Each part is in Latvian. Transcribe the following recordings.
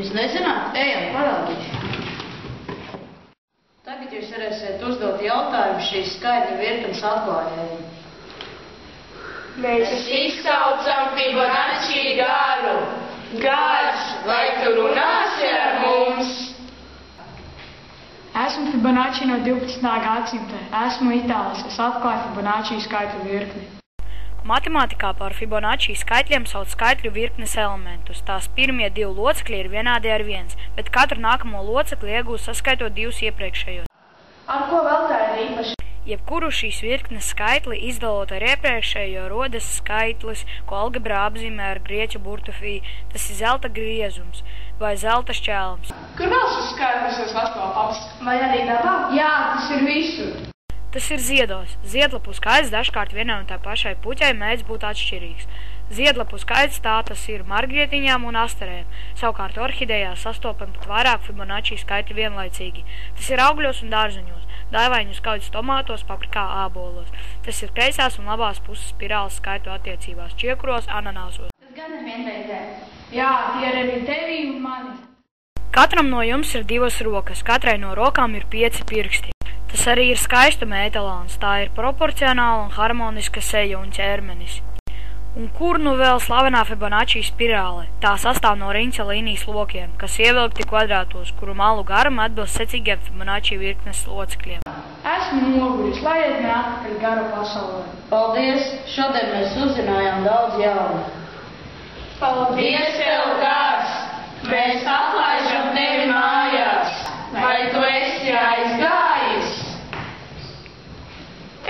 Jūs nezināt? Ejam, parādīšu. Tagad jūs varēsiet uzdot jautājumu šīs skaitļu virknes atklājējiem. Mēs izsaucam Fibonacci garu. Gars, vai tu runāsi ar mums? Esmu Fibonacci no 12. gadsimta. Esmu itālis. Es atklāju Fibonacci skaitļu virkni. Matemātikā par Fibonacci skaitļiem sauc skaitļu virknes elementus. Tās pirmie divi locekļi ir vienādi ar 1, bet katru nākamo locekli iegūst saskaitot divus iepriekšējos. Ar ko vēl tā ir īpaši? Jebkuru šīs virknes skaitli izdalot ar iepriekšējo rodas skaitlis, ko algebrā apzīmē ar grieķu burtu fi. Tas ir zelta griezums vai zelta šķēlums. Kur vēl šis skaitlis jūs atklāpats? Vai arī dabā? Jā, tas ir visur. Tas ir ziedos. Ziedlapu skaits dažkārt vienai un tā pašai puķai mēdz būt atšķirīgs. Ziedlapu skaits tā tas ir margrietiņām un asterēm. Savukārt orhidejās sastopam pat vairāk Fibonacci skaitļi vienlaicīgi. Tas ir augļos un dārzeņos. Daivaņu skaits tomātos, paprikā, ābolos. Tas ir kreisās un labās puses spirāles skaitu attiecībās, čiekuros, ananāsos. Tas gan ir vienreizē. Jā, tie ir arī tevi un mani. Katram no jums ir 2 rokas, katrai no rokām ir 5 pirksti. Tas arī ir skaistuma etalons, tā ir proporcionāla un harmoniska seja un ķermenis. Un kur nu vēl slavenā Fibonacci spirāle? Tā sastāv no riņķa līnijas lokiem, kas ievilkti kvadrātos, kuru malu garuma atbilst secīgiem Fibonacci virknes locekļiem. Esmu noguris, laidiet mani atpakaļ garu pasaulē. Paldies! Šodien mēs uzzinājām daudz jaunu. Paldies tev, Gars! Mēs atlaižam tevi mājās. Vai tu esi aizgājis?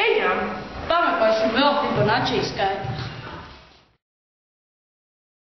Ejam! Pameklēsim vēl Fibonacci skaitu.